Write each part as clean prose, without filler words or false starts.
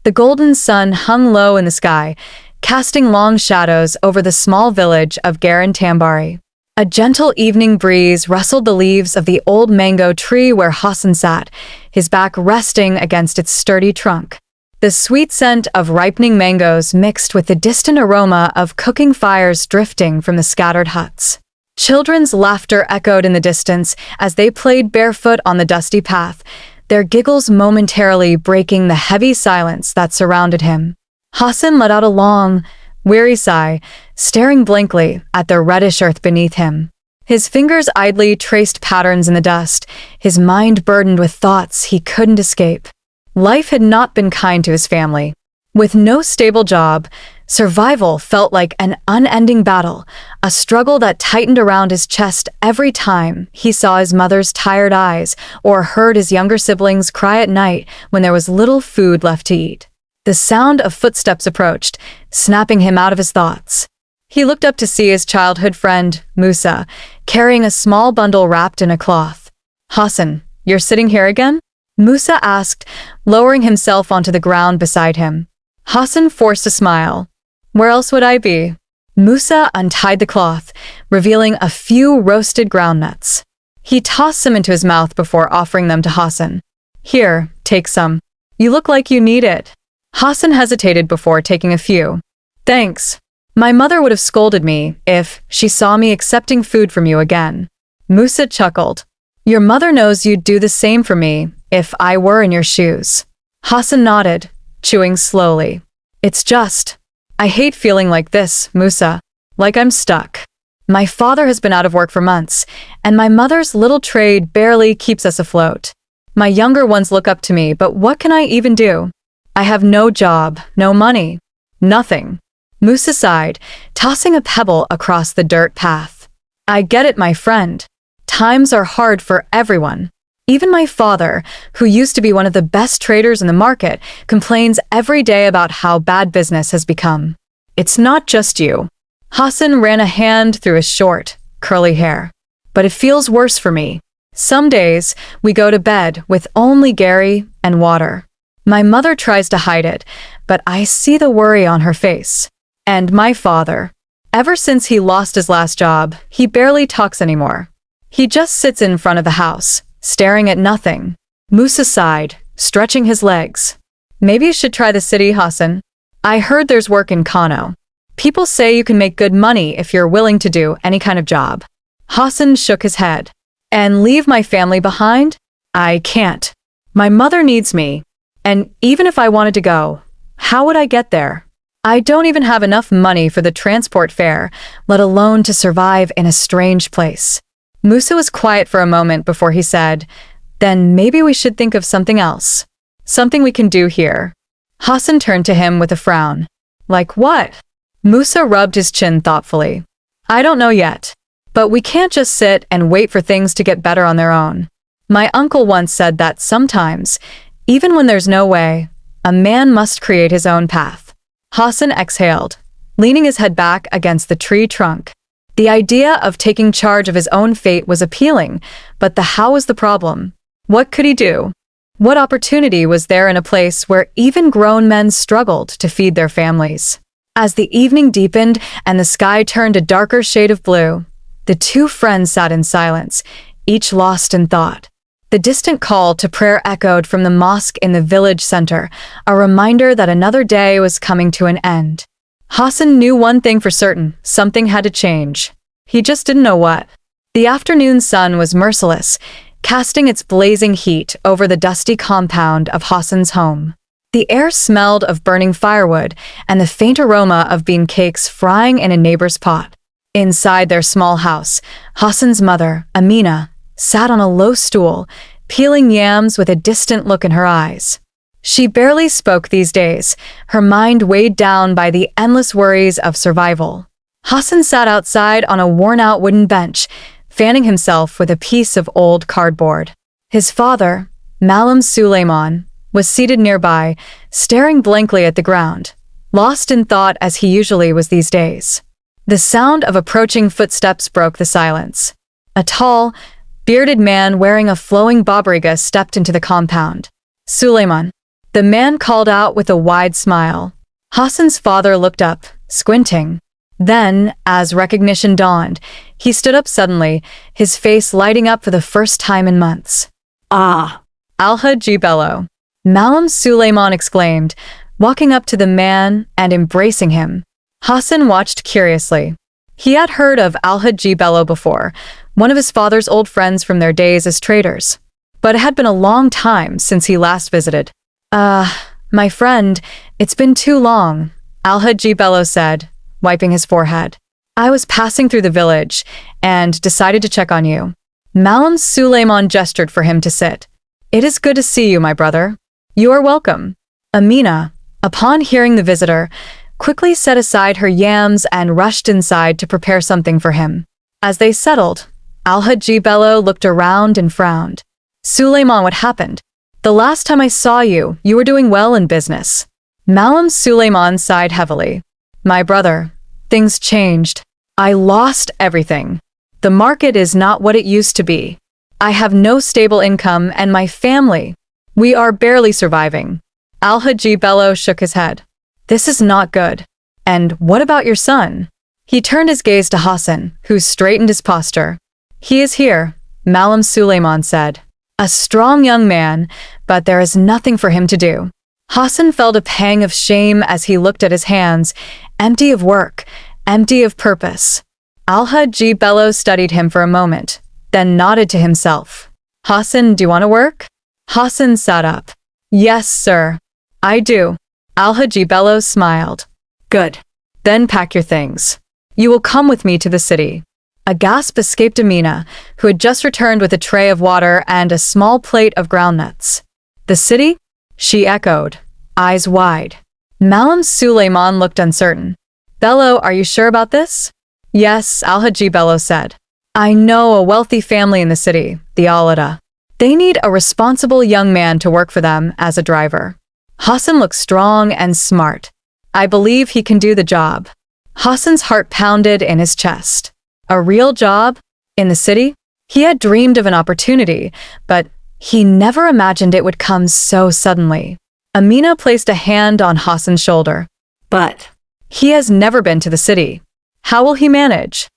The golden sun hung low in the sky, casting long shadows over the small village of Garan Tambari. A gentle evening breeze rustled the leaves of the old mango tree where Hassan sat, his back resting against its sturdy trunk. The sweet scent of ripening mangoes mixed with the distant aroma of cooking fires drifting from the scattered huts. Children's laughter echoed in the distance as they played barefoot on the dusty path, their giggles momentarily breaking the heavy silence that surrounded him. Hassan let out a long, weary sigh, staring blankly at the reddish earth beneath him. His fingers idly traced patterns in the dust, his mind burdened with thoughts he couldn't escape. Life had not been kind to his family. With no stable job, survival felt like an unending battle, a struggle that tightened around his chest every time he saw his mother's tired eyes or heard his younger siblings cry at night when there was little food left to eat. The sound of footsteps approached, snapping him out of his thoughts. He looked up to see his childhood friend, Musa, carrying a small bundle wrapped in a cloth. "Hassan, you're sitting here again?" Musa asked, lowering himself onto the ground beside him. Hassan forced a smile. "Where else would I be?" Musa untied the cloth, revealing a few roasted groundnuts. He tossed some into his mouth before offering them to Hassan. "Here, take some. You look like you need it." Hassan hesitated before taking a few. "Thanks. My mother would have scolded me if she saw me accepting food from you again." Musa chuckled. "Your mother knows you'd do the same for me if I were in your shoes." Hassan nodded, chewing slowly. I hate feeling like this, Musa. Like I'm stuck. My father has been out of work for months, and my mother's little trade barely keeps us afloat. My younger ones look up to me, but what can I even do? I have no job, no money, nothing." Musa sighed, tossing a pebble across the dirt path. "I get it, my friend. Times are hard for everyone. Even my father, who used to be one of the best traders in the market, complains every day about how bad business has become. It's not just you." Hassan ran a hand through his short, curly hair. "But it feels worse for me. Some days, we go to bed with only Gary and water. My mother tries to hide it, but I see the worry on her face. And my father. Ever since he lost his last job, he barely talks anymore. He just sits in front of the house, staring at nothing." Musa sighed, stretching his legs. "Maybe you should try the city, Hassan. I heard there's work in Kano. People say you can make good money if you're willing to do any kind of job." Hassan shook his head. "And leave my family behind? I can't. My mother needs me. And even if I wanted to go, how would I get there? I don't even have enough money for the transport fare, let alone to survive in a strange place." Musa was quiet for a moment before he said, "Then maybe we should think of something else. Something we can do here." Hassan turned to him with a frown. "Like what?" Musa rubbed his chin thoughtfully. "I don't know yet. But we can't just sit and wait for things to get better on their own. My uncle once said that sometimes, even when there's no way, a man must create his own path." Hassan exhaled, leaning his head back against the tree trunk. The idea of taking charge of his own fate was appealing, but the how was the problem. What could he do? What opportunity was there in a place where even grown men struggled to feed their families? As the evening deepened and the sky turned a darker shade of blue, the two friends sat in silence, each lost in thought. The distant call to prayer echoed from the mosque in the village center, a reminder that another day was coming to an end. Hassan knew one thing for certain: something had to change. He just didn't know what. The afternoon sun was merciless, casting its blazing heat over the dusty compound of Hassan's home. The air smelled of burning firewood and the faint aroma of bean cakes frying in a neighbor's pot. Inside their small house, Hassan's mother, Amina, sat on a low stool, peeling yams with a distant look in her eyes. She barely spoke these days, her mind weighed down by the endless worries of survival. Hassan sat outside on a worn-out wooden bench, fanning himself with a piece of old cardboard. His father, Malam Suleiman, was seated nearby, staring blankly at the ground, lost in thought as he usually was these days. The sound of approaching footsteps broke the silence. A tall, bearded man wearing a flowing babriga stepped into the compound. "Suleiman, the man called out with a wide smile. Hassan's father looked up, squinting. Then, as recognition dawned, he stood up suddenly, his face lighting up for the first time in months. Ah! Alade Bello, Malam Suleiman exclaimed, walking up to the man and embracing him. Hassan watched curiously. He had heard of Alade Bello before, one of his father's old friends from their days as traders. But it had been a long time since he last visited. My friend, it's been too long, Alade Bello said, wiping his forehead. I was passing through the village and decided to check on you. Malam Suleiman gestured for him to sit. It is good to see you, my brother. You are welcome. Amina, upon hearing the visitor, quickly set aside her yams and rushed inside to prepare something for him. As they settled, Alade Bello looked around and frowned. Suleiman, what happened? The last time I saw you, you were doing well in business. Malam Suleiman sighed heavily. My brother, things changed. I lost everything. The market is not what it used to be. I have no stable income and my family. We are barely surviving. Alade Bello shook his head. This is not good. And what about your son? He turned his gaze to Hassan, who straightened his posture. He is here, Malam Suleiman said. A strong young man, but there is nothing for him to do. Hassan felt a pang of shame as he looked at his hands, empty of work, empty of purpose. Alade Bello studied him for a moment, then nodded to himself. Hassan, do you want to work? Hassan sat up. Yes, sir. I do. Alade Bello smiled. Good. Then pack your things. You will come with me to the city. A gasp escaped Amina, who had just returned with a tray of water and a small plate of groundnuts. The city? She echoed, eyes wide. Malam Suleiman looked uncertain. Bello, are you sure about this? Yes, Alade Bello said. I know a wealthy family in the city, the Alade. They need a responsible young man to work for them as a driver. Hassan looks strong and smart. I believe he can do the job. Hassan's heart pounded in his chest. A real job? In the city? He had dreamed of an opportunity, but he never imagined it would come so suddenly. Amina placed a hand on Hassan's shoulder. But he has never been to the city. How will he manage?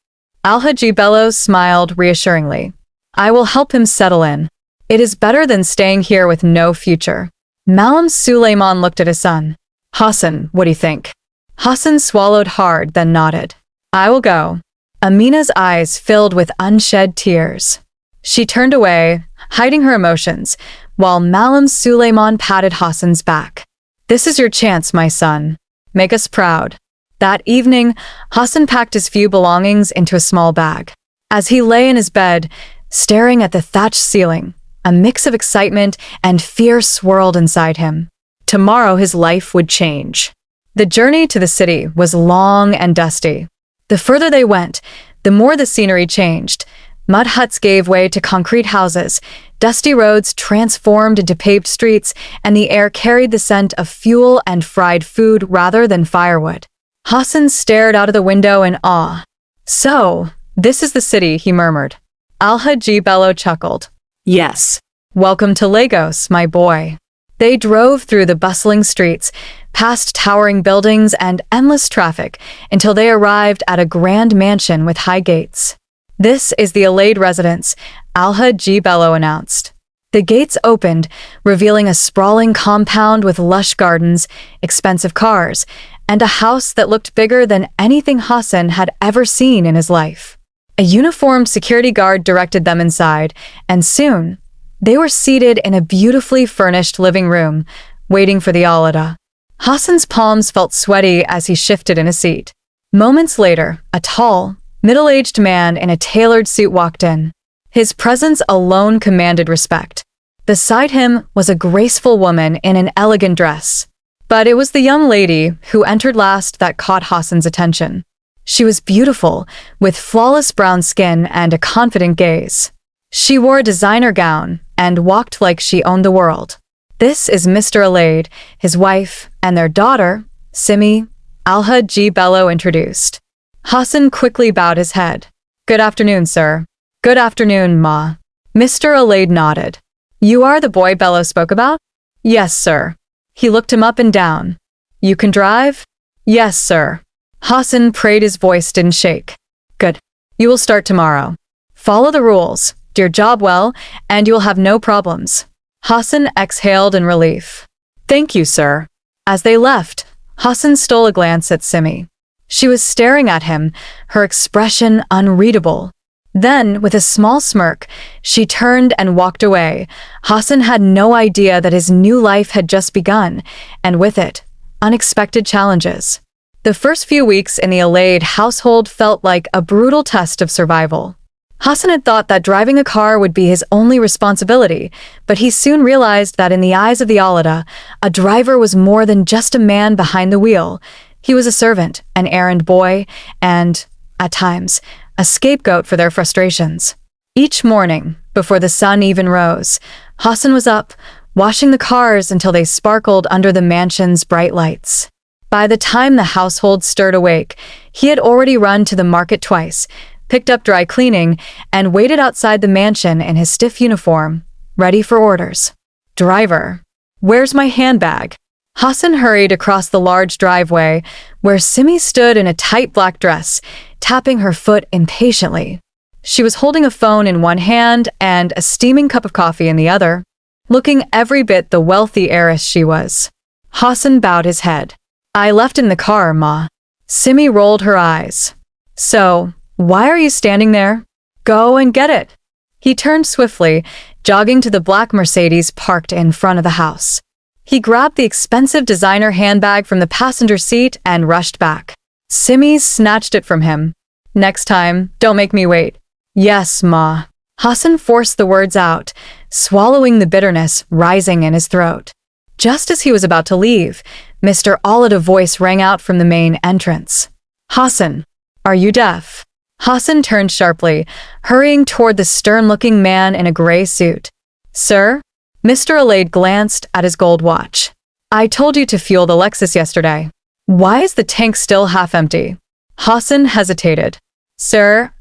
Alade Bello smiled reassuringly. I will help him settle in. It is better than staying here with no future. Malam Suleiman looked at his son. Hassan, what do you think? Hassan swallowed hard, then nodded. I will go. Amina's eyes filled with unshed tears. She turned away, hiding her emotions, while Malam Suleiman patted Hassan's back. This is your chance, my son. Make us proud. That evening, Hassan packed his few belongings into a small bag. As he lay in his bed, staring at the thatched ceiling, a mix of excitement and fear swirled inside him. Tomorrow his life would change. The journey to the city was long and dusty. The further they went, the more the scenery changed. Mud huts gave way to concrete houses, dusty roads transformed into paved streets, and the air carried the scent of fuel and fried food rather than firewood. Hassan stared out of the window in awe. So, this is the city, he murmured. Alade Bello chuckled. Yes. Welcome to Lagos, my boy. They drove through the bustling streets, past towering buildings and endless traffic, until they arrived at a grand mansion with high gates. This is the Alade residence, Alade Bello announced. The gates opened, revealing a sprawling compound with lush gardens, expensive cars, and a house that looked bigger than anything Hassan had ever seen in his life. A uniformed security guard directed them inside, and soon, they were seated in a beautifully furnished living room, waiting for the Alade. Hassan's palms felt sweaty as he shifted in a seat. Moments later, a tall, middle-aged man in a tailored suit walked in. His presence alone commanded respect. Beside him was a graceful woman in an elegant dress. But it was the young lady who entered last that caught Hassan's attention. She was beautiful, with flawless brown skin and a confident gaze. She wore a designer gown and walked like she owned the world. This is Mr. Alade, his wife, and their daughter, Simi, Alade Bello introduced. Hassan quickly bowed his head. Good afternoon, sir. Good afternoon, ma. Mr. Alade nodded. You are the boy Bello spoke about? Yes, sir. He looked him up and down. You can drive? Yes, sir. Hassan prayed his voice didn't shake. Good. You will start tomorrow. Follow the rules, do your job well, and you will have no problems. Hassan exhaled in relief. Thank you, sir. As they left, Hassan stole a glance at Simi. She was staring at him, her expression unreadable. Then, with a small smirk, she turned and walked away. Hassan had no idea that his new life had just begun, and with it, unexpected challenges. The first few weeks in the Alade household felt like a brutal test of survival. Hassan had thought that driving a car would be his only responsibility, but he soon realized that in the eyes of the Alade, a driver was more than just a man behind the wheel. He was a servant, an errand boy, and, at times, a scapegoat for their frustrations. Each morning, before the sun even rose, Hassan was up, washing the cars until they sparkled under the mansion's bright lights. By the time the household stirred awake, he had already run to the market twice, picked up dry cleaning, and waited outside the mansion in his stiff uniform, ready for orders. Driver, where's my handbag? Hassan hurried across the large driveway, where Simi stood in a tight black dress, tapping her foot impatiently. She was holding a phone in one hand and a steaming cup of coffee in the other, looking every bit the wealthy heiress she was. Hassan bowed his head. I left in the car, Ma. Simi rolled her eyes. So, why are you standing there? Go and get it. He turned swiftly, jogging to the black Mercedes parked in front of the house. He grabbed the expensive designer handbag from the passenger seat and rushed back. Simi snatched it from him. Next time, don't make me wait. Yes, Ma. Hassan forced the words out, swallowing the bitterness rising in his throat. Just as he was about to leave, Mr. Alade's voice rang out from the main entrance. Hassan, are you deaf? Hassan turned sharply, hurrying toward the stern-looking man in a gray suit. Sir? Mr. Alade glanced at his gold watch. I told you to fuel the Lexus yesterday. Why is the tank still half empty? Hassan hesitated. Sir,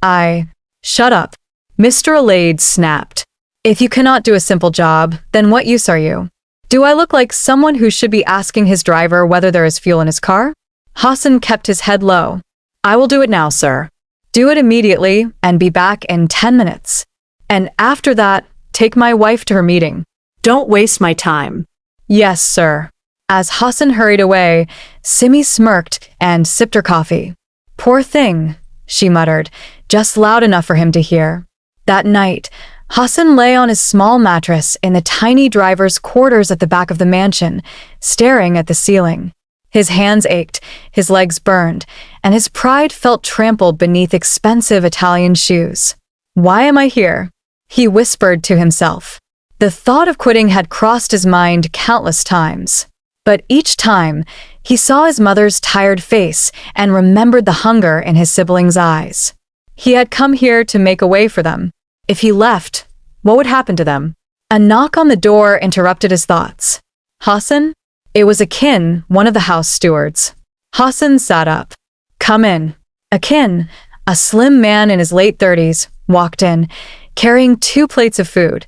Shut up. Mr. Alade snapped. If you cannot do a simple job, then what use are you? Do I look like someone who should be asking his driver whether there is fuel in his car? Hassan kept his head low. I will do it now, sir. Do it immediately and be back in 10 minutes. And after that, take my wife to her meeting. Don't waste my time. Yes, sir. As Hassan hurried away, Simi smirked and sipped her coffee. Poor thing, she muttered, just loud enough for him to hear. That night, Hassan lay on his small mattress in the tiny driver's quarters at the back of the mansion, staring at the ceiling. His hands ached, his legs burned, and his pride felt trampled beneath expensive Italian shoes. Why am I here? He whispered to himself. The thought of quitting had crossed his mind countless times. But each time, he saw his mother's tired face and remembered the hunger in his siblings' eyes. He had come here to make a way for them. If he left, what would happen to them? A knock on the door interrupted his thoughts. Hassan? It was Akin, one of the house stewards. Hassan sat up. Come in. Akin, a slim man in his late 30s, walked in, carrying 2 plates of food,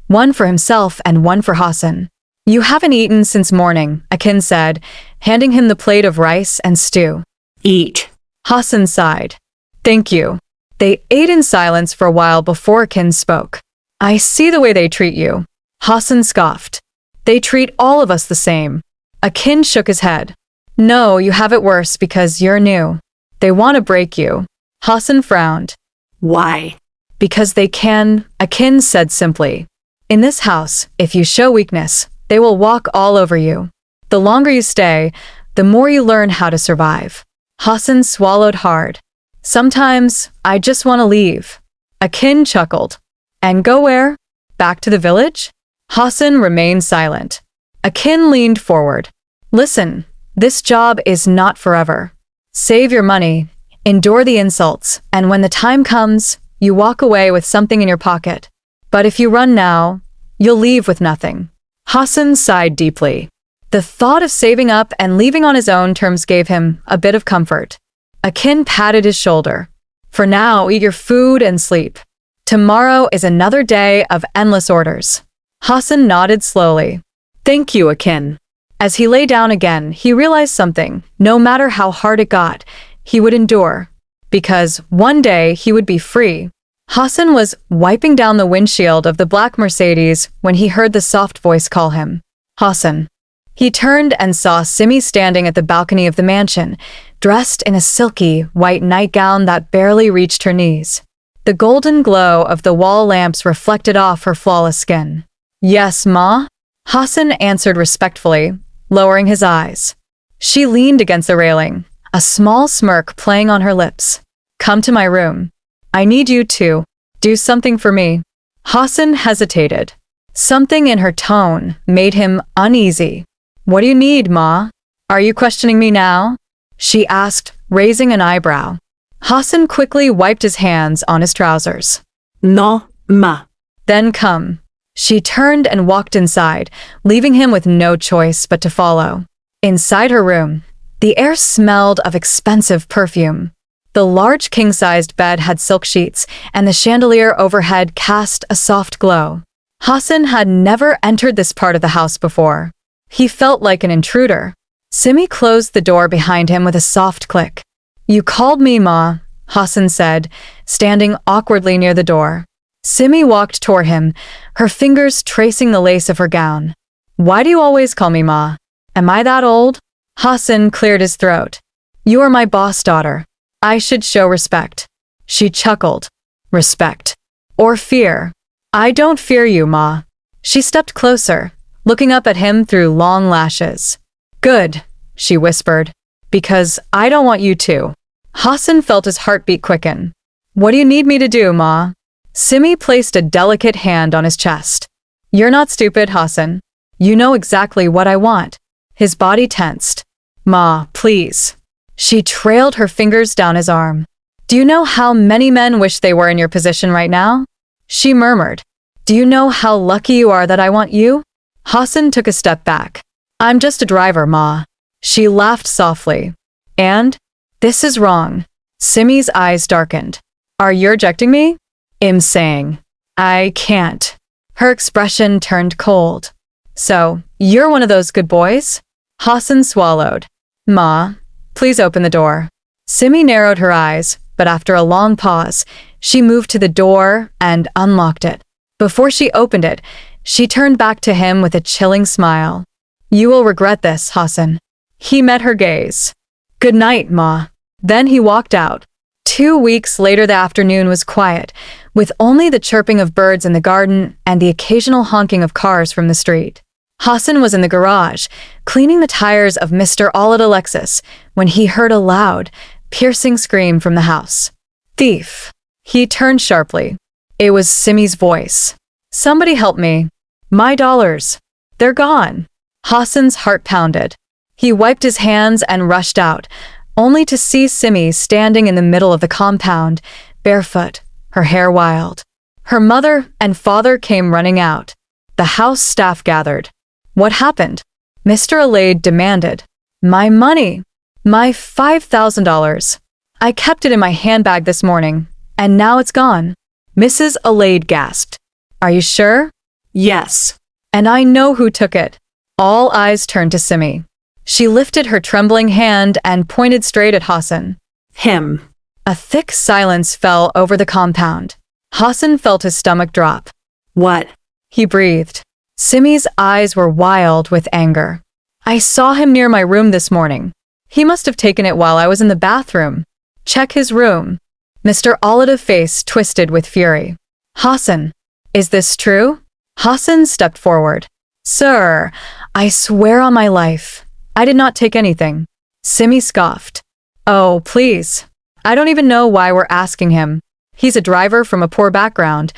one for himself and one for Hassan. You haven't eaten since morning, Akin said, handing him the plate of rice and stew. Eat. Hassan sighed. Thank you. They ate in silence for a while before Akin spoke. I see the way they treat you. Hassan scoffed. They treat all of us the same. Akin shook his head. No, you have it worse because you're new. They want to break you. Hassan frowned. Why? Because they can, Akin said simply. In this house, if you show weakness, they will walk all over you. The longer you stay, the more you learn how to survive. Hassan swallowed hard. Sometimes, I just want to leave. Akin chuckled. And go where? Back to the village? Hassan remained silent. Akin leaned forward. Listen, this job is not forever. Save your money, endure the insults, and when the time comes, you walk away with something in your pocket. But if you run now, you'll leave with nothing. Hassan sighed deeply. The thought of saving up and leaving on his own terms gave him a bit of comfort. Akin patted his shoulder. For now, eat your food and sleep. Tomorrow is another day of endless orders. Hassan nodded slowly. Thank you, Akin. As he lay down again, he realized something. No matter how hard it got, he would endure. Because one day he would be free. Hassan was wiping down the windshield of the black Mercedes when he heard the soft voice call him. Hassan. He turned and saw Simi standing at the balcony of the mansion, dressed in a silky, white nightgown that barely reached her knees. The golden glow of the wall lamps reflected off her flawless skin. Yes, Ma? Hassan answered respectfully, lowering his eyes. She leaned against the railing, a small smirk playing on her lips. Come to my room. I need you to do something for me. Hassan hesitated. Something in her tone made him uneasy. What do you need, Ma? Are you questioning me now? She asked, raising an eyebrow. Hassan quickly wiped his hands on his trousers. No, Ma. Then come. She turned and walked inside, leaving him with no choice but to follow. Inside her room, the air smelled of expensive perfume. The large king-sized bed had silk sheets, and the chandelier overhead cast a soft glow. Hassan had never entered this part of the house before. He felt like an intruder. Simi closed the door behind him with a soft click. You called me, Ma, Hassan said, standing awkwardly near the door. Simi walked toward him, her fingers tracing the lace of her gown. Why do you always call me Ma? Am I that old? Hassan cleared his throat. You are my boss daughter. I should show respect. She chuckled. Respect. Or fear. I don't fear you, Ma. She stepped closer, looking up at him through long lashes. Good, she whispered, because I don't want you to. Hassan felt his heartbeat quicken. What do you need me to do, Ma? Simi placed a delicate hand on his chest. You're not stupid, Hassan. You know exactly what I want. His body tensed. Ma, please. She trailed her fingers down his arm. Do you know how many men wish they were in your position right now? She murmured. Do you know how lucky you are that I want you? Hassan took a step back. I'm just a driver, Ma. She laughed softly. And? This is wrong. Simi's eyes darkened. Are you rejecting me? I'm saying. I can't. Her expression turned cold. So, you're one of those good boys? Hassan swallowed. Ma, please open the door. Simi narrowed her eyes, but after a long pause, she moved to the door and unlocked it. Before she opened it, she turned back to him with a chilling smile. You will regret this, Hassan. He met her gaze. Good night, Ma. Then he walked out. 2 weeks later, the afternoon was quiet, with only the chirping of birds in the garden and the occasional honking of cars from the street. Hassan was in the garage, cleaning the tires of Mr. Alade Lexus, when he heard a loud, piercing scream from the house. Thief! He turned sharply. It was Simi's voice. Somebody help me. My dollars. They're gone. Hassan's heart pounded. He wiped his hands and rushed out, only to see Simi standing in the middle of the compound, barefoot, her hair wild. Her mother and father came running out. The house staff gathered. What happened? Mr. Alade demanded. My money. My $5,000. I kept it in my handbag this morning, and now it's gone. Mrs. Alade gasped. Are you sure? Yes. And I know who took it. All eyes turned to Simi. She lifted her trembling hand and pointed straight at Hassan. Him. A thick silence fell over the compound. Hassan felt his stomach drop. What? He breathed. Simi's eyes were wild with anger. I saw him near my room this morning. He must have taken it while I was in the bathroom. Check his room. Mr. Alade's face twisted with fury. Hassan, is this true? Hassan stepped forward. Sir, I swear on my life, I did not take anything. Simi scoffed. Oh, please. I don't even know why we're asking him. He's a driver from a poor background.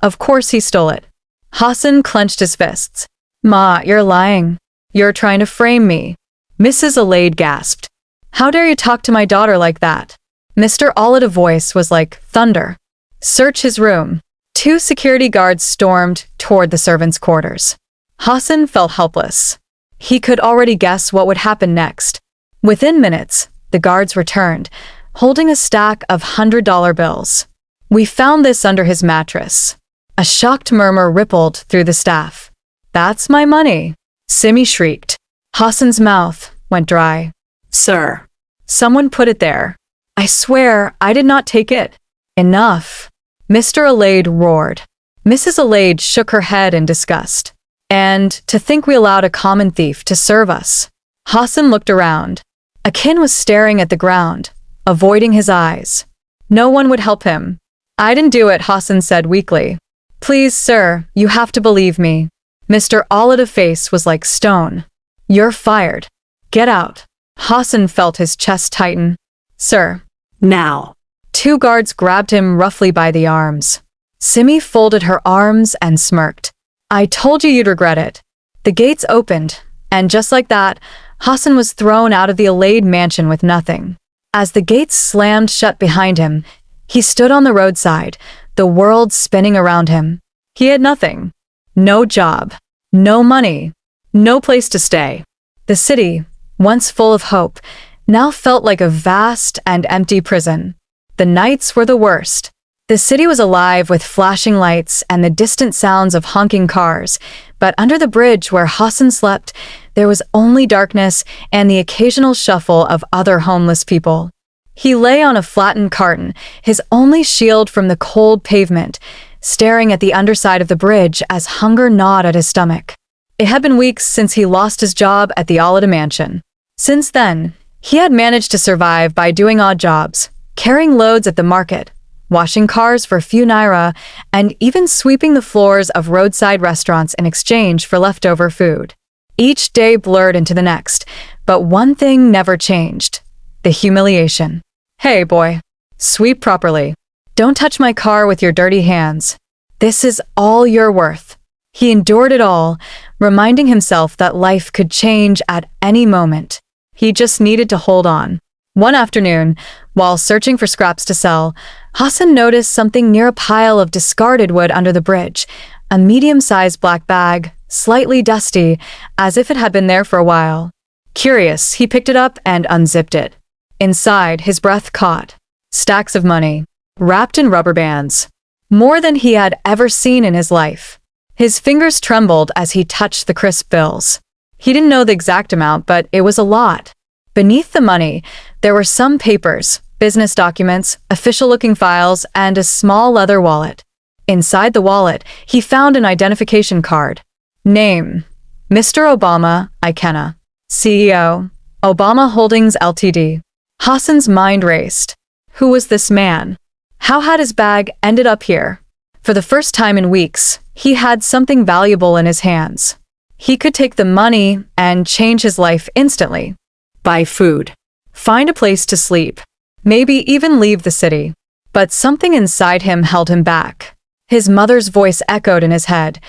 Of course he stole it. Hassan clenched his fists. Ma, you're lying. You're trying to frame me. Mrs. Alade gasped. How dare you talk to my daughter like that? Mr. Alade's voice was like thunder. Search his room. 2 security guards stormed toward the servants' quarters. Hassan felt helpless. He could already guess what would happen next. Within minutes, the guards returned, holding a stack of $100 bills. We found this under his mattress. A shocked murmur rippled through the staff. That's my money, Simi shrieked. Hassan's mouth went dry. Sir. Someone put it there. I swear I did not take it. Enough. Mr. Alade roared. Mrs. Alade shook her head in disgust. And to think we allowed a common thief to serve us. Hassan looked around. Akin was staring at the ground, avoiding his eyes. No one would help him. I didn't do it, Hassan said weakly. Please, sir, you have to believe me. Mr. Alade's face was like stone. You're fired. Get out. Hassan felt his chest tighten. Sir. Now. 2 guards grabbed him roughly by the arms. Simi folded her arms and smirked. I told you you'd regret it. The gates opened, and just like that, Hassan was thrown out of the Alade mansion with nothing. As the gates slammed shut behind him, he stood on the roadside, the world spinning around him. He had nothing. No job. No money. No place to stay. The city, once full of hope, now felt like a vast and empty prison. The nights were the worst. The city was alive with flashing lights and the distant sounds of honking cars, but under the bridge where Hassan slept, there was only darkness and the occasional shuffle of other homeless people. He lay on a flattened carton, his only shield from the cold pavement, staring at the underside of the bridge as hunger gnawed at his stomach. It had been weeks since he lost his job at the Alade mansion. Since then, he had managed to survive by doing odd jobs, carrying loads at the market, washing cars for a few naira, and even sweeping the floors of roadside restaurants in exchange for leftover food. Each day blurred into the next, but one thing never changed: the humiliation. Hey, boy. Sweep properly. Don't touch my car with your dirty hands. This is all you're worth. He endured it all, reminding himself that life could change at any moment. He just needed to hold on. One afternoon, while searching for scraps to sell, Hassan noticed something near a pile of discarded wood under the bridge, a medium-sized black bag, slightly dusty, as if it had been there for a while. Curious, he picked it up and unzipped it. Inside, his breath caught. Stacks of money, wrapped in rubber bands. More than he had ever seen in his life. His fingers trembled as he touched the crisp bills. He didn't know the exact amount, but it was a lot. Beneath the money, there were some papers, business documents, official-looking files, and a small leather wallet. Inside the wallet, he found an identification card. Name: Mr. Obama Ikena. CEO: Obama Holdings Ltd. Hassan's mind raced. Who was this man? How had his bag ended up here? For the first time in weeks, he had something valuable in his hands. He could take the money and change his life instantly. Buy food. Find a place to sleep. Maybe even leave the city. But something inside him held him back. His mother's voice echoed in his head.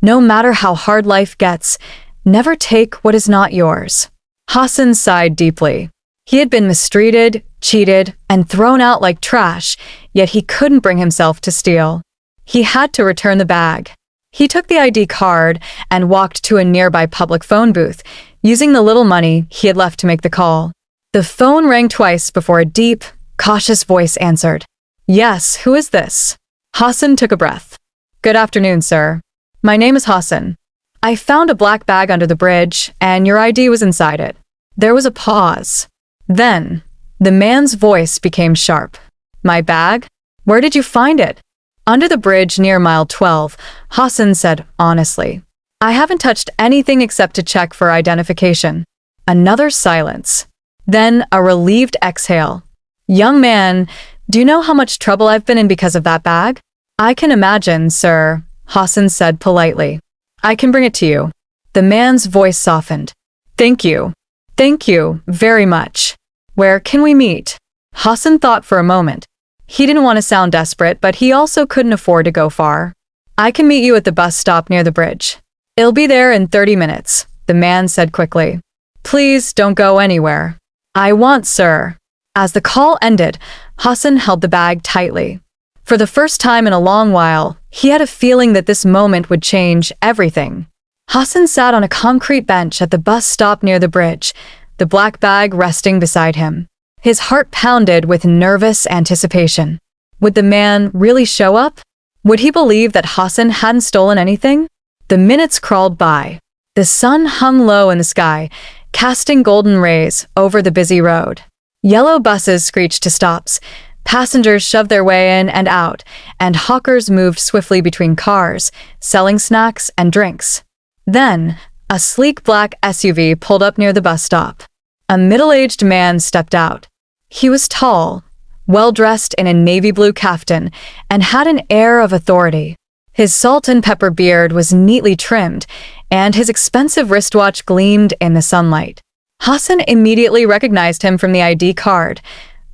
No matter how hard life gets, never take what is not yours. Hassan sighed deeply. He had been mistreated, cheated, and thrown out like trash, yet he couldn't bring himself to steal. He had to return the bag. He took the ID card and walked to a nearby public phone booth, using the little money he had left to make the call. The phone rang twice before a deep, cautious voice answered. Yes, who is this? Hassan took a breath. Good afternoon, sir. My name is Hassan. I found a black bag under the bridge, and your ID was inside it. There was a pause. Then, the man's voice became sharp. My bag? Where did you find it? Under the bridge near mile 12, Hassan said honestly. I haven't touched anything except to check for identification. Another silence. Then a relieved exhale. Young man, do you know how much trouble I've been in because of that bag? I can imagine, sir, Hassan said politely. I can bring it to you. The man's voice softened. Thank you. Thank you very much. Where can we meet? Hassan thought for a moment. He didn't want to sound desperate, but he also couldn't afford to go far. I can meet you at the bus stop near the bridge. It'll be there in 30 minutes, the man said quickly. Please don't go anywhere. I want, sir. As the call ended, Hassan held the bag tightly. For the first time in a long while, he had a feeling that this moment would change everything. Hassan sat on a concrete bench at the bus stop near the bridge, the black bag resting beside him. His heart pounded with nervous anticipation. Would the man really show up? Would he believe that Hassan hadn't stolen anything? The minutes crawled by. The sun hung low in the sky, casting golden rays over the busy road. Yellow buses screeched to stops. Passengers shoved their way in and out, and hawkers moved swiftly between cars, selling snacks and drinks. Then, a sleek black SUV pulled up near the bus stop. A middle-aged man stepped out. He was tall, well-dressed in a navy blue kaftan, and had an air of authority. His salt and pepper beard was neatly trimmed, and his expensive wristwatch gleamed in the sunlight. Hassan immediately recognized him from the ID card.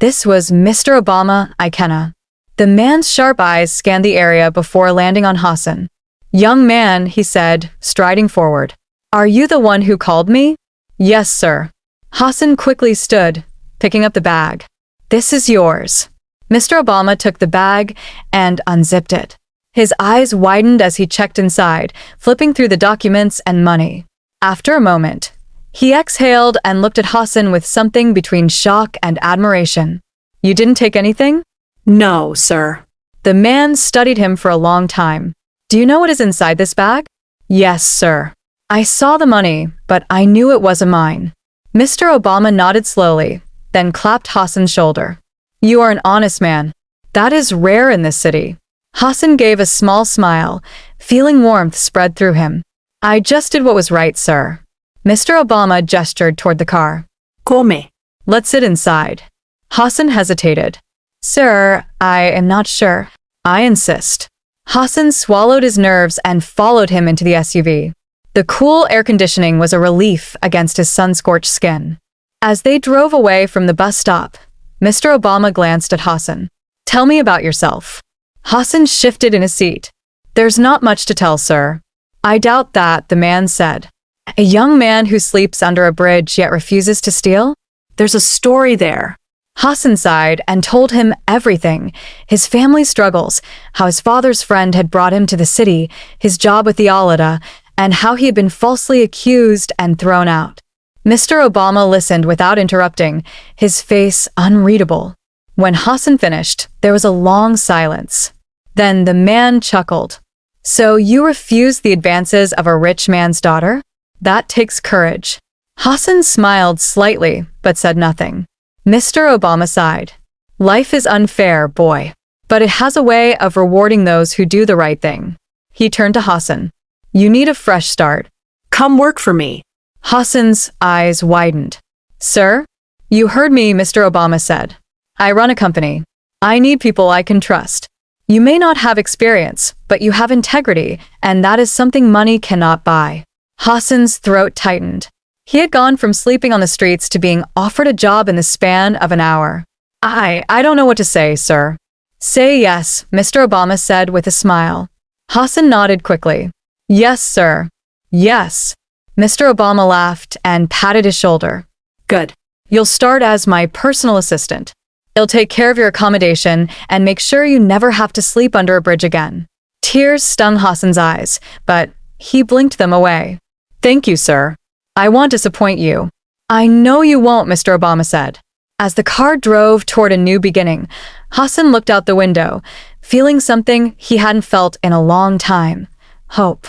This was Mr. Obama Ikena. The man's sharp eyes scanned the area before landing on Hassan. "Young man," he said, striding forward. "Are you the one who called me?" "Yes, sir." Hassan quickly stood, picking up the bag. "This is yours." Mr. Obama took the bag and unzipped it. His eyes widened as he checked inside, flipping through the documents and money. After a moment, he exhaled and looked at Hassan with something between shock and admiration. "You didn't take anything?" "No, sir." The man studied him for a long time. "Do you know what is inside this bag?" "Yes, sir." "I saw the money, but I knew it wasn't mine." Mr. Obama nodded slowly, then clapped Hassan's shoulder. "You are an honest man. That is rare in this city." Hassan gave a small smile, feeling warmth spread through him. "I just did what was right, sir." Mr. Obama gestured toward the car. "Come." "Let's sit inside." Hassan hesitated. "Sir, I am not sure." "I insist." Hassan swallowed his nerves and followed him into the SUV. The cool air conditioning was a relief against his sun-scorched skin. As they drove away from the bus stop, Mr. Obama glanced at Hassan. "Tell me about yourself." Hassan shifted in his seat. "There's not much to tell, sir." "I doubt that," the man said. "A young man who sleeps under a bridge yet refuses to steal?" "There's a story there." Hassan sighed and told him everything: his family struggles, how his father's friend had brought him to the city, his job with the Alade, and how he had been falsely accused and thrown out. Mr. Obama listened without interrupting, his face unreadable. When Hassan finished, there was a long silence. Then the man chuckled. "So you refuse the advances of a rich man's daughter? That takes courage." Hassan smiled slightly, but said nothing. Mr. Obama sighed. "Life is unfair, boy. But it has a way of rewarding those who do the right thing." He turned to Hassan. "You need a fresh start. Come work for me." Hassan's eyes widened. "Sir?" "You heard me," Mr. Obama said. "I run a company. I need people I can trust. You may not have experience, but you have integrity, and that is something money cannot buy." Hassan's throat tightened. He had gone from sleeping on the streets to being offered a job in the span of an hour. I don't know what to say, sir." "Say yes," Mr. Obama said with a smile. Hassan nodded quickly. "Yes, sir. Yes." Mr. Obama laughed and patted his shoulder. "Good. "You'll start as my personal assistant. He'll take care of your accommodation and make sure you never have to sleep under a bridge again." Tears stung Hassan's eyes, but he blinked them away. "Thank you, sir. I won't disappoint you." "I know you won't," Mr. Obama said. As the car drove toward a new beginning, Hassan looked out the window, feeling something he hadn't felt in a long time: hope.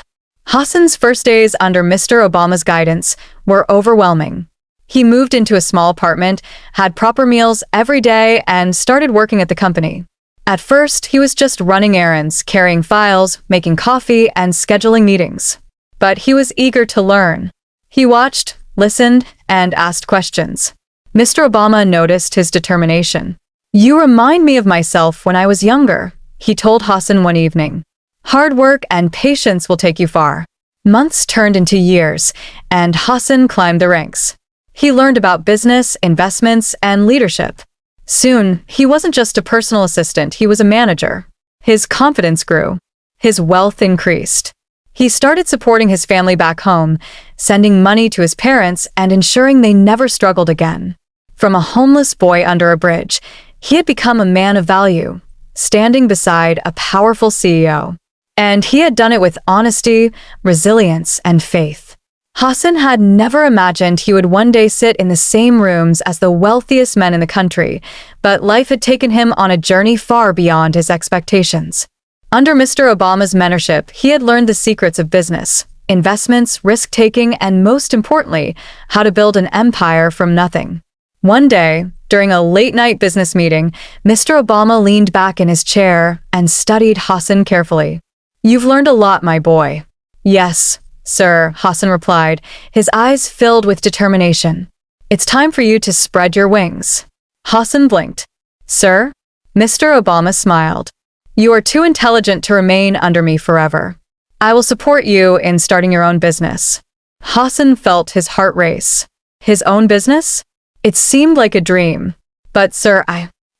Hassan's first days under Mr. Obama's guidance were overwhelming. He moved into a small apartment, had proper meals every day, and started working at the company. At first, he was just running errands, carrying files, making coffee, and scheduling meetings. But he was eager to learn. He watched, listened, and asked questions. Mr. Obama noticed his determination. "You remind me of myself when I was younger," he told Hassan one evening. "Hard work and patience will take you far." Months turned into years, and Hassan climbed the ranks. He learned about business, investments, and leadership. Soon, he wasn't just a personal assistant, he was a manager. His confidence grew. His wealth increased. He started supporting his family back home, sending money to his parents and ensuring they never struggled again. From a homeless boy under a bridge, he had become a man of value, standing beside a powerful CEO. And he had done it with honesty, resilience, and faith. Hassan had never imagined he would one day sit in the same rooms as the wealthiest men in the country, but life had taken him on a journey far beyond his expectations. Under Mr. Obama's mentorship, he had learned the secrets of business, investments, risk-taking, and most importantly, how to build an empire from nothing. One day, during a late-night business meeting, Mr. Obama leaned back in his chair and studied Hassan carefully. "You've learned a lot, my boy." "Yes, sir," Hassan replied, his eyes filled with determination. "It's time for you to spread your wings." Hassan blinked. "Sir?" Mr. Obama smiled. "You are too intelligent to remain under me forever. I will support you in starting your own business." Hassan felt his heart race. His own business? It seemed like a dream. "But sir,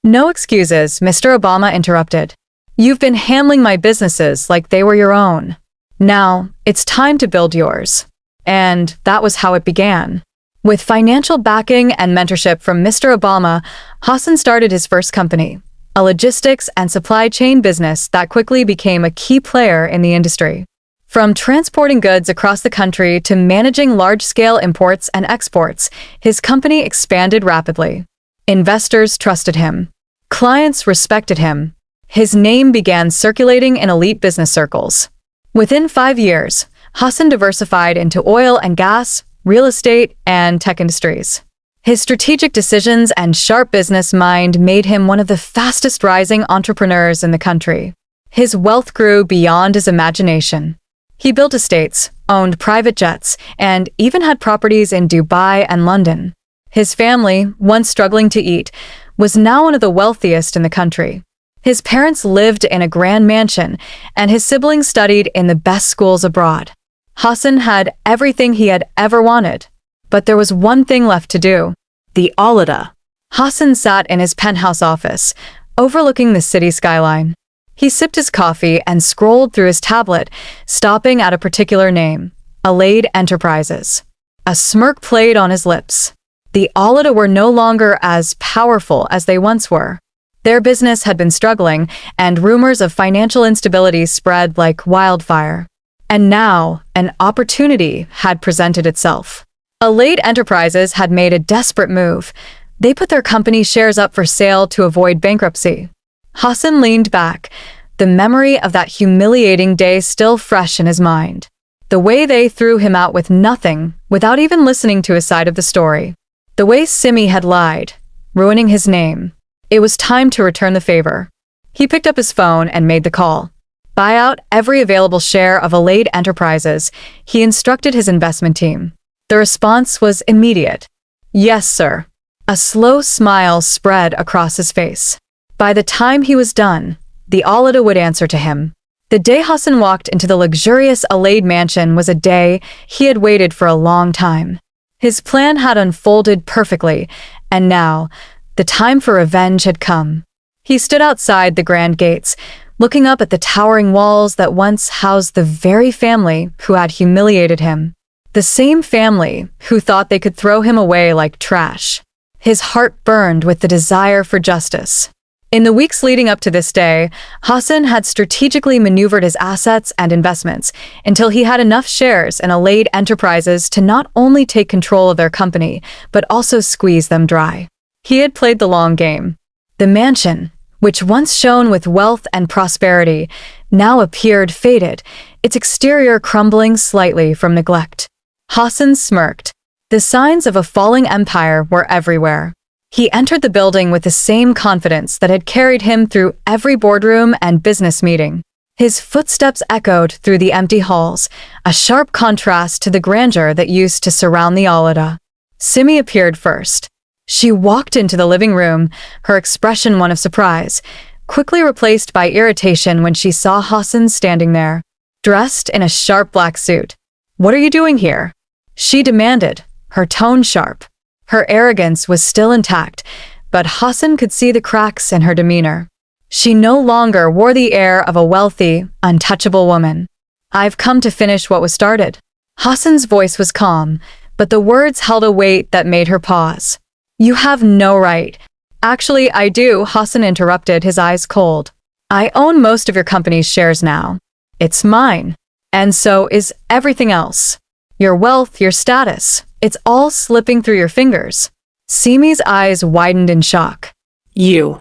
No excuses," Mr. Obama interrupted. "You've been handling my businesses like they were your own. Now, it's time to build yours." And that was how it began. With financial backing and mentorship from Mr. Obama, Hassan started his first company, a logistics and supply chain business that quickly became a key player in the industry. From transporting goods across the country to managing large-scale imports and exports, his company expanded rapidly. Investors trusted him. Clients respected him. His name began circulating in elite business circles. Within 5 years, Hassan diversified into oil and gas, real estate, and tech industries. His strategic decisions and sharp business mind made him one of the fastest-rising entrepreneurs in the country. His wealth grew beyond his imagination. He built estates, owned private jets, and even had properties in Dubai and London. His family, once struggling to eat, was now one of the wealthiest in the country. His parents lived in a grand mansion, and his siblings studied in the best schools abroad. Hassan had everything he had ever wanted. But there was one thing left to do: the Alade. Hassan sat in his penthouse office, overlooking the city skyline. He sipped his coffee and scrolled through his tablet, stopping at a particular name: Alade Enterprises. A smirk played on his lips. The Alade were no longer as powerful as they once were. Their business had been struggling, and rumors of financial instability spread like wildfire. And now, an opportunity had presented itself. Alade Enterprises had made a desperate move. They put their company shares up for sale to avoid bankruptcy. Hassan leaned back, the memory of that humiliating day still fresh in his mind. The way they threw him out with nothing, without even listening to his side of the story. The way Simi had lied, ruining his name. It was time to return the favor. He picked up his phone and made the call. Buy out every available share of Alade Enterprises, he instructed his investment team. The response was immediate. "Yes, sir." A slow smile spread across his face. By the time he was done, the Alade would answer to him. The day Hassan walked into the luxurious Alade mansion was a day he had waited for a long time. His plan had unfolded perfectly, and now, the time for revenge had come. He stood outside the grand gates, looking up at the towering walls that once housed the very family who had humiliated him. The same family who thought they could throw him away like trash. His heart burned with the desire for justice. In the weeks leading up to this day, Hassan had strategically maneuvered his assets and investments until he had enough shares in Alade Enterprises to not only take control of their company, but also squeeze them dry. He had played the long game. The mansion, which once shone with wealth and prosperity, now appeared faded, its exterior crumbling slightly from neglect. Hassan smirked. The signs of a falling empire were everywhere. He entered the building with the same confidence that had carried him through every boardroom and business meeting. His footsteps echoed through the empty halls, a sharp contrast to the grandeur that used to surround the Alade. Simi appeared first. She walked into the living room, her expression one of surprise, quickly replaced by irritation when she saw Hassan standing there, dressed in a sharp black suit. "What are you doing here?" she demanded, her tone sharp. Her arrogance was still intact, but Hassan could see the cracks in her demeanor. She no longer wore the air of a wealthy, untouchable woman. "I've come to finish what was started." Hassan's voice was calm, but the words held a weight that made her pause. "You have no right." "Actually, I do," Hassan interrupted, his eyes cold. "I own most of your company's shares now. It's mine. And so is everything else. Your wealth, your status, it's all slipping through your fingers." Simi's eyes widened in shock. You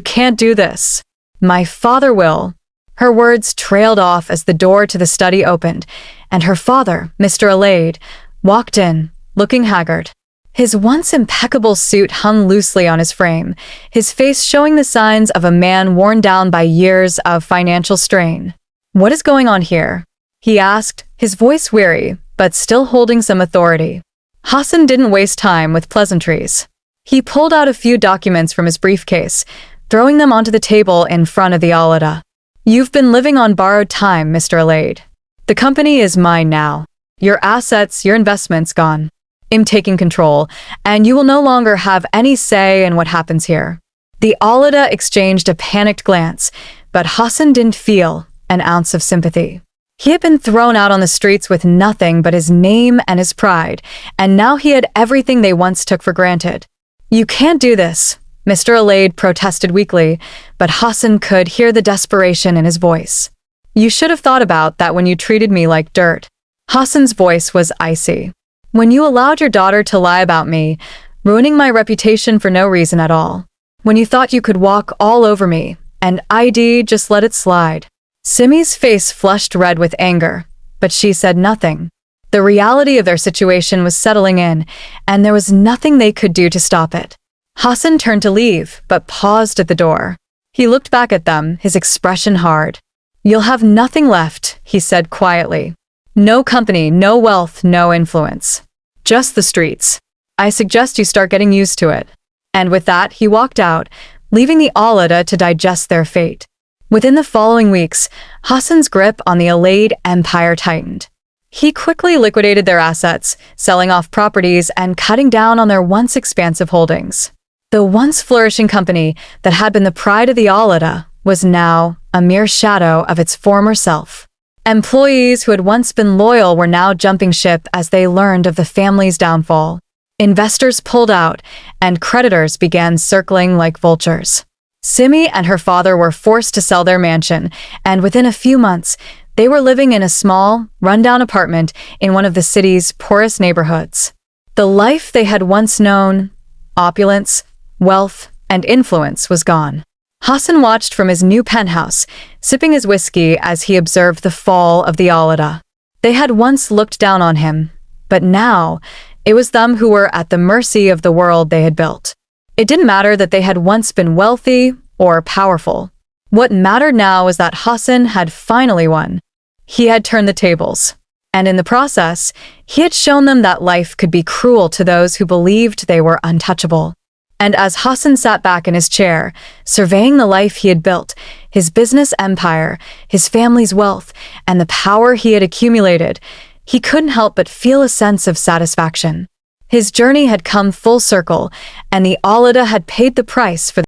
can't do this." "My father will." Her words trailed off as the door to the study opened, and her father, Mr. Alade, walked in, looking haggard. His once impeccable suit hung loosely on his frame, his face showing the signs of a man worn down by years of financial strain. "What is going on here?" he asked, his voice weary, but still holding some authority. Hassan didn't waste time with pleasantries. He pulled out a few documents from his briefcase, throwing them onto the table in front of the Alade. "You've been living on borrowed time, Mr. Alade. The company is mine now. Your assets, your investments gone. I'm taking control, and you will no longer have any say in what happens here." The Alade exchanged a panicked glance, but Hassan didn't feel an ounce of sympathy. He had been thrown out on the streets with nothing but his name and his pride, and now he had everything they once took for granted. "You can't do this," Mr. Alade protested weakly, but Hassan could hear the desperation in his voice. "You should have thought about that when you treated me like dirt." Hassan's voice was icy. "When you allowed your daughter to lie about me, ruining my reputation for no reason at all. When you thought you could walk all over me, and ID just let it slide." Simi's face flushed red with anger, but she said nothing. The reality of their situation was settling in, and there was nothing they could do to stop it. Hassan turned to leave, but paused at the door. He looked back at them, his expression hard. "You'll have nothing left," he said quietly. "No company, no wealth, no influence. Just the streets. I suggest you start getting used to it." And with that, he walked out, leaving the Alade to digest their fate. Within the following weeks, Hassan's grip on the Alade empire tightened. He quickly liquidated their assets, selling off properties and cutting down on their once expansive holdings. The once flourishing company that had been the pride of the Alade was now a mere shadow of its former self. Employees who had once been loyal were now jumping ship as they learned of the family's downfall. Investors pulled out, and creditors began circling like vultures. Simi and her father were forced to sell their mansion, and within a few months, they were living in a small, rundown apartment in one of the city's poorest neighborhoods. The life they had once known, opulence, wealth, and influence, was gone. Hassan watched from his new penthouse, sipping his whiskey as he observed the fall of the Alade. They had once looked down on him, but now it was them who were at the mercy of the world they had built. It didn't matter that they had once been wealthy or powerful. What mattered now was that Hassan had finally won. He had turned the tables, and in the process, he had shown them that life could be cruel to those who believed they were untouchable. And as Hassan sat back in his chair, surveying the life he had built, his business empire, his family's wealth, and the power he had accumulated, he couldn't help but feel a sense of satisfaction. His journey had come full circle, and the Alade had paid the price for